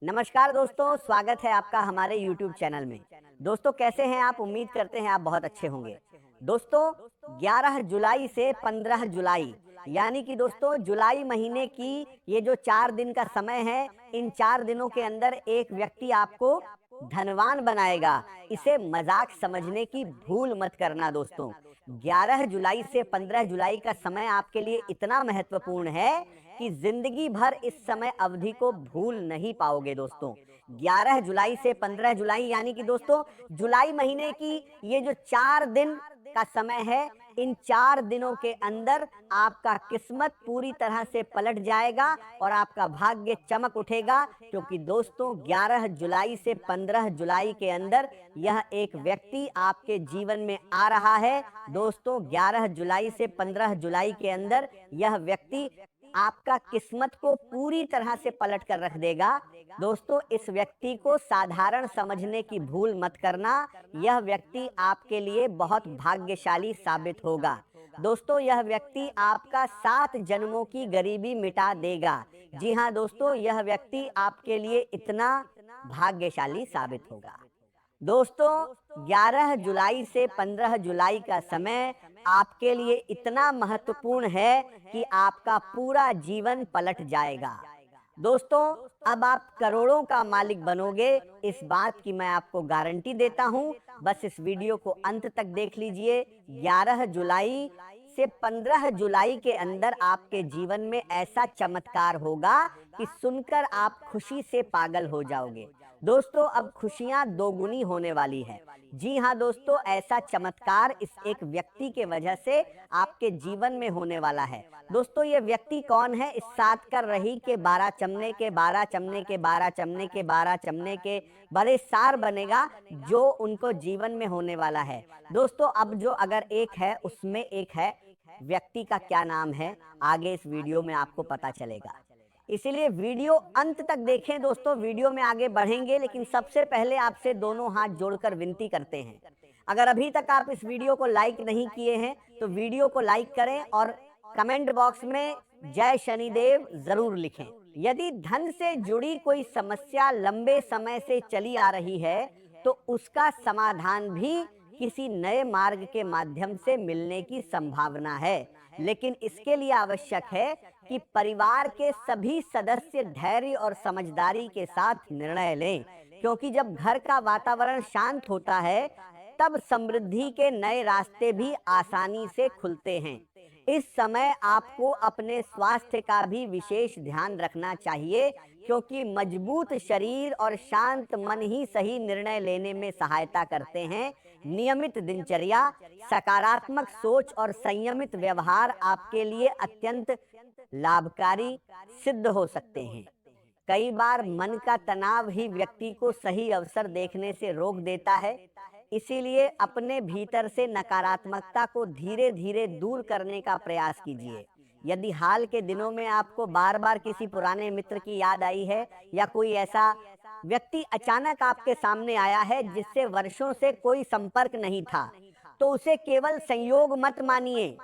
नमस्कार दोस्तों, स्वागत है आपका हमारे YouTube चैनल में। दोस्तों कैसे हैं आप? उम्मीद करते हैं आप बहुत अच्छे होंगे। दोस्तों 11 जुलाई से 15 जुलाई यानी कि दोस्तों जुलाई महीने की ये जो 4 दिन का समय है, इन 4 दिनों के अंदर एक व्यक्ति आपको धनवान बनाएगा। इसे मजाक समझने की भूल मत करना दोस्तों। 11 जुलाई से 15 जुलाई का समय आपके लिए इतना महत्वपूर्ण है कि जिंदगी भर इस समय अवधि को भूल नहीं पाओगे दोस्तों। 11 जुलाई से 15 जुलाई यानी कि दोस्तों जुलाई महीने की ये जो 4 दिन का समय है, इन 4 दिनों के अंदर आपका किस्मत पूरी तरह से पलट जाएगा और आपका भाग्य चमक उठेगा। क्योंकि दोस्तों 11 जुलाई से 15 जुलाई के अंदर यह एक व्यक्ति आपके जीवन में आ रहा है। दोस्तों 11 जुलाई से 15 जुलाई के अंदर यह व्यक्ति आपका किस्मत को पूरी तरह से पलट कर रख देगा। दोस्तों इस व्यक्ति को साधारण समझने की भूल मत करना। यह व्यक्ति आपके लिए बहुत भाग्यशाली साबित होगा। दोस्तों यह व्यक्ति आपका 7 जन्मों की गरीबी मिटा देगा। जी हाँ दोस्तों, यह व्यक्ति आपके लिए इतना भाग्यशाली साबित होगा। दोस्तों 11 जुलाई से 15 जुलाई का समय आपके लिए इतना महत्वपूर्ण है कि आपका पूरा जीवन पलट जाएगा। दोस्तों अब आप करोड़ों का मालिक बनोगे, इस बात की मैं आपको गारंटी देता हूं। बस इस वीडियो को अंत तक देख लीजिए। 11 जुलाई से 15 जुलाई के अंदर आपके जीवन में ऐसा चमत्कार होगा कि सुनकर आप खुशी से पागल हो जाओगे। दोस्तों अब खुशियां दोगुनी होने वाली है। जी हाँ दोस्तों, ऐसा चमत्कार इस एक व्यक्ति के वजह से आपके जीवन में होने वाला है। दोस्तों ये व्यक्ति कौन है? इस 7 कर रही के 12 चमने के 12 चमने के 12 चमने के 12 चमने के बड़े सार बनेगा जो उनको जीवन में होने वाला है। दोस्तों अब जो अगर एक है उसमें एक है, व्यक्ति का क्या नाम है आगे इस वीडियो में आपको पता चलेगा। इसीलिए वीडियो अंत तक देखें दोस्तों। वीडियो में आगे बढ़ेंगे, लेकिन सबसे पहले आपसे दोनों हाथ जोड़कर विनती करते हैं, अगर अभी तक आप इस वीडियो को लाइक नहीं किए हैं तो वीडियो को लाइक करें और कमेंट बॉक्स में जय शनिदेव जरूर लिखें। यदि धन से जुड़ी कोई समस्या लंबे समय से चली आ रही है तो उसका समाधान भी किसी नए मार्ग के माध्यम से मिलने की संभावना है। लेकिन इसके लिए आवश्यक है कि परिवार के सभी सदस्य धैर्य और समझदारी के साथ निर्णय लें, क्योंकि जब घर का वातावरण शांत होता है तब समृद्धि के नए रास्ते भी आसानी से खुलते हैं। इस समय आपको अपने स्वास्थ्य का भी विशेष ध्यान रखना चाहिए, क्योंकि मजबूत शरीर और शांत मन ही सही निर्णय लेने में सहायता करते हैं। नियमित दिनचर्या, सकारात्मक सोच और संयमित व्यवहार आपके लिए अत्यंत लाभकारी सिद्ध हो सकते हैं। कई बार मन का तनाव ही व्यक्ति को सही अवसर देखने से रोक देता है। इसीलिए अपने भीतर से नकारात्मकता को धीरे धीरे दूर करने का प्रयास कीजिए। यदि हाल के दिनों में आपको बार बार किसी पुराने मित्र की याद आई है या कोई ऐसा व्यक्ति अचानक आपके सामने आया है जिससे वर्षों से कोई संपर्क नहीं था, तो उसे केवल संयोग मत मानिए।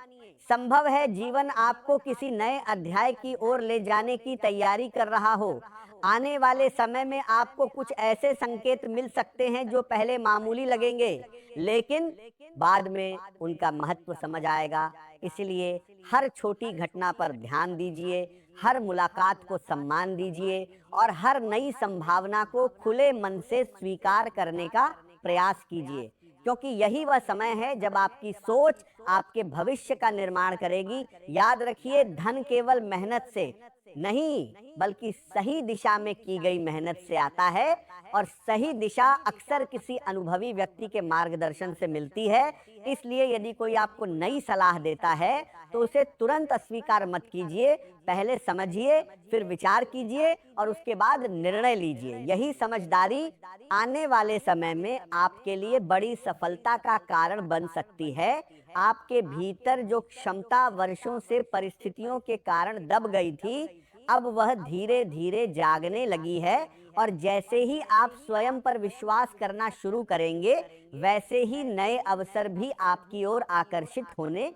संभव है जीवन आपको किसी नए अध्याय की ओर ले जाने की तैयारी कर रहा हो। आने वाले समय में आपको कुछ ऐसे संकेत मिल सकते हैं जो पहले मामूली लगेंगे, लेकिन बाद में उनका महत्व समझ आएगा। इसलिए हर छोटी घटना पर ध्यान दीजिए, हर मुलाकात को सम्मान दीजिए और हर नई संभावना को खुले मन से स्वीकार करने का प्रयास कीजिए, क्योंकि यही वह समय है जब आपकी सोच आपके भविष्य का निर्माण करेगी। याद रखिए, धन केवल मेहनत से नहीं बल्कि सही दिशा में की गई मेहनत से आता है, और सही दिशा अक्सर किसी अनुभवी व्यक्ति के मार्गदर्शन से मिलती है। इसलिए यदि कोई आपको नई सलाह देता है तो उसे तुरंत अस्वीकार मत कीजिए। पहले समझिए, फिर विचार कीजिए और उसके बाद निर्णय लीजिए। यही समझदारी आने वाले समय में आपके लिए बड़ी सफलता का कारण बन सकती है। आपके भीतर जो क्षमता वर्षों से परिस्थितियों के कारण दब गई थी, अब वह धीरे धीरे जागने लगी है, और जैसे ही आप स्वयं पर विश्वास करना शुरू करेंगे, वैसे ही नए अवसर भी आपकी ओर आकर्षित होने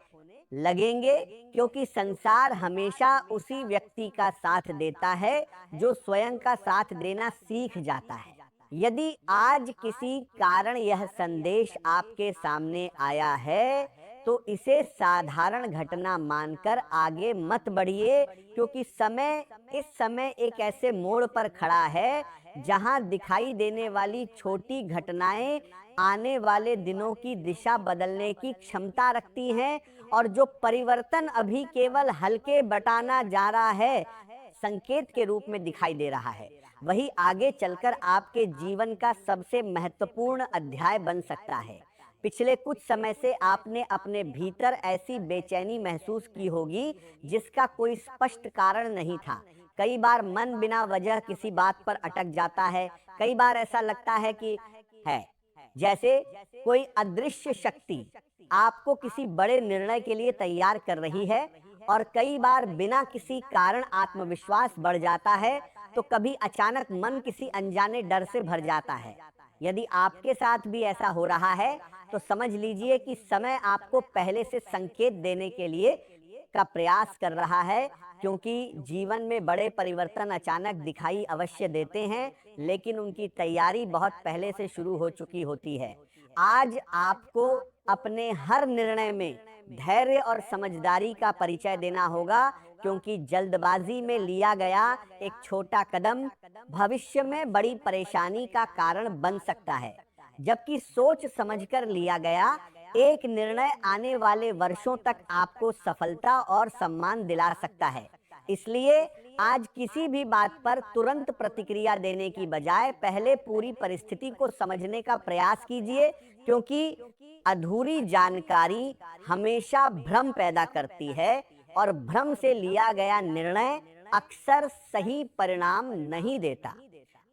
लगेंगे, क्योंकि संसार हमेशा उसी व्यक्ति का साथ देता है जो स्वयं का साथ देना सीख जाता है। यदि आज किसी कारण यह संदेश आपके सामने आया है तो इसे साधारण घटना मानकर आगे मत बढ़िए, क्योंकि इस समय एक ऐसे मोड़ पर खड़ा है जहां दिखाई देने वाली छोटी घटनाएं आने वाले दिनों की दिशा बदलने की क्षमता रखती हैं, और जो परिवर्तन अभी केवल हल्के बटाना जा रहा है, संकेत के रूप में दिखाई दे रहा है, वही आगे चलकर आपके जीवन का सबसे महत्वपूर्ण अध्याय बन सकता है। पिछले कुछ समय से आपने अपने भीतर ऐसी बेचैनी महसूस की होगी जिसका कोई स्पष्ट कारण नहीं था। कई बार मन बिना वजह किसी बात पर अटक जाता है। कई बार ऐसा लगता है कि है जैसे कोई अदृश्य शक्ति आपको किसी बड़े निर्णय के लिए तैयार कर रही है, और कई बार बिना किसी कारण आत्मविश्वास बढ़ जाता है, तो कभी अचानक मन किसी अनजाने डर से भर जाता है। यदि आपके साथ भी ऐसा हो रहा है तो समझ लीजिए कि समय आपको पहले से संकेत देने के लिए का प्रयास कर रहा है, क्योंकि जीवन में बड़े परिवर्तन अचानक दिखाई अवश्य देते हैं, लेकिन उनकी तैयारी बहुत पहले से शुरू हो चुकी होती है। आज आपको अपने हर निर्णय में धैर्य और समझदारी का परिचय देना होगा, क्योंकि जल्दबाजी में लिया गया एक छोटा कदम भविष्य में बड़ी परेशानी का कारण बन सकता है, जबकि सोच समझकर लिया गया एक निर्णय आने वाले वर्षों तक आपको सफलता और सम्मान दिला सकता है। इसलिए आज किसी भी बात पर तुरंत प्रतिक्रिया देने की बजाय पहले पूरी परिस्थिति को समझने का प्रयास कीजिए, क्योंकि अधूरी जानकारी हमेशा भ्रम पैदा करती है, और भ्रम से लिया गया निर्णय अक्सर सही परिणाम नहीं देता।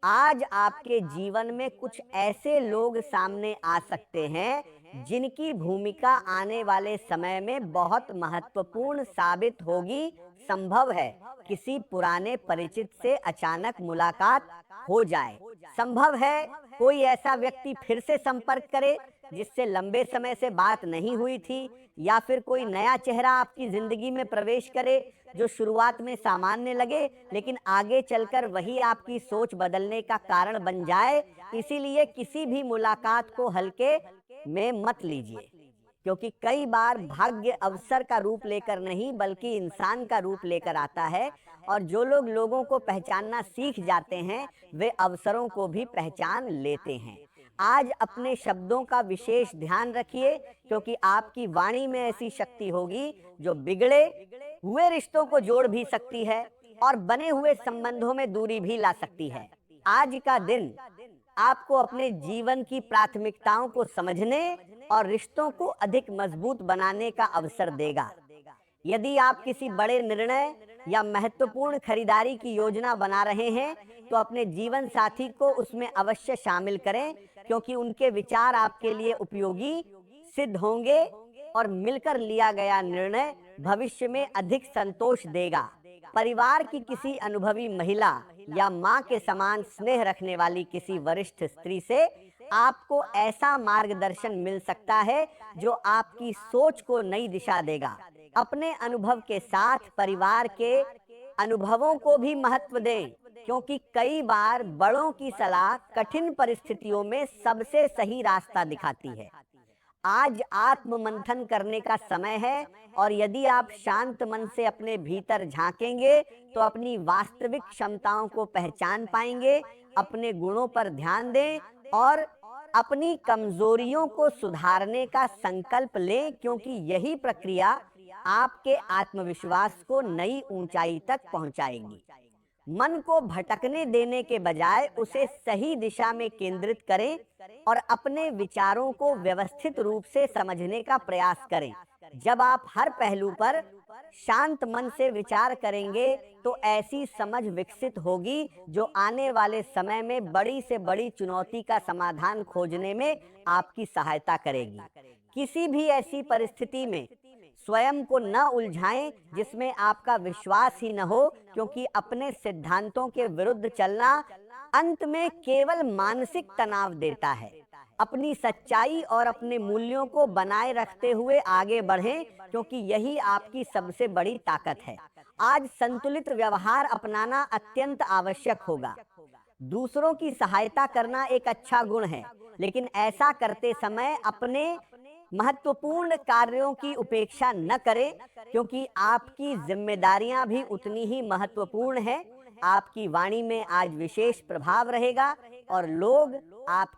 आज आपके जीवन में कुछ ऐसे लोग सामने आ सकते हैं जिनकी भूमिका आने वाले समय में बहुत महत्वपूर्ण साबित होगी। संभव है किसी पुराने परिचित से अचानक मुलाकात हो जाए। संभव है कोई ऐसा व्यक्ति फिर से संपर्क करे जिससे लंबे समय से बात नहीं हुई थी, या फिर कोई नया चेहरा आपकी जिंदगी में प्रवेश करे जो शुरुआत में सामान्य लगे लेकिन आगे चलकर वही आपकी सोच बदलने का कारण बन जाए। इसीलिए किसी भी मुलाकात को हल्के में मत लीजिए, क्योंकि कई बार भाग्य अवसर का रूप लेकर नहीं बल्कि इंसान का रूप लेकर आता है, और जो लोग लोगों को पहचानना सीख जाते हैं वे अवसरों को भी पहचान लेते हैं। आज अपने शब्दों का विशेष ध्यान रखिए, क्योंकि आपकी वाणी में ऐसी शक्ति होगी जो बिगड़े हुए रिश्तों को जोड़ भी सकती है और बने हुए संबंधों में दूरी भी ला सकती है। आज का दिन आपको अपने जीवन की प्राथमिकताओं को समझने और रिश्तों को अधिक मजबूत बनाने का अवसर देगा। यदि आप किसी बड़े निर्णय या महत्वपूर्ण खरीदारी की योजना बना रहे हैं तो अपने जीवन साथी को उसमें अवश्य शामिल करें, क्योंकि उनके विचार आपके लिए उपयोगी सिद्ध होंगे और मिलकर लिया गया निर्णय भविष्य में अधिक संतोष देगा। परिवार की किसी अनुभवी महिला या माँ के समान स्नेह रखने वाली किसी वरिष्ठ स्त्री से आपको ऐसा मार्गदर्शन मिल सकता है जो आपकी सोच को नई दिशा देगा। अपने अनुभव के साथ परिवार के अनुभवों को भी महत्व दें, क्योंकि कई बार बड़ों की सलाह कठिन परिस्थितियों में सबसे सही रास्ता दिखाती है। आज आत्म मंथन करने का समय है, और यदि आप शांत मन से अपने भीतर झांकेंगे तो अपनी वास्तविक क्षमताओं को पहचान पाएंगे। अपने गुणों पर ध्यान दें और अपनी कमजोरियों को सुधारने का संकल्प लें, क्योंकि यही प्रक्रिया आपके आत्मविश्वास को नई ऊंचाई तक पहुंचाएगी। मन को भटकने देने के बजाय उसे सही दिशा में केंद्रित करें और अपने विचारों को व्यवस्थित रूप से समझने का प्रयास करें। जब आप हर पहलू पर शांत मन से विचार करेंगे तो ऐसी समझ विकसित होगी जो आने वाले समय में बड़ी से बड़ी चुनौती का समाधान खोजने में आपकी सहायता करेगी। किसी भी ऐसी परिस्थिति में स्वयं को न उलझाएं जिसमें आपका विश्वास ही न हो, क्योंकि अपने सिद्धांतों के विरुद्ध चलना अंत में केवल मानसिक तनाव देता है। अपनी सच्चाई और अपने मूल्यों को बनाए रखते हुए आगे बढ़ें, क्योंकि यही आपकी सबसे बड़ी ताकत है। आज संतुलित व्यवहार अपनाना अत्यंत आवश्यक होगा। दूसरों की सहायता करना एक अच्छा गुण है, लेकिन ऐसा करते समय अपने महत्वपूर्ण कार्यों की उपेक्षा न करें, क्योंकि आपकी जिम्मेदारियां भी उतनी ही महत्वपूर्ण हैं। आपकी वाणी में आज विशेष प्रभाव रहेगा और लोग आप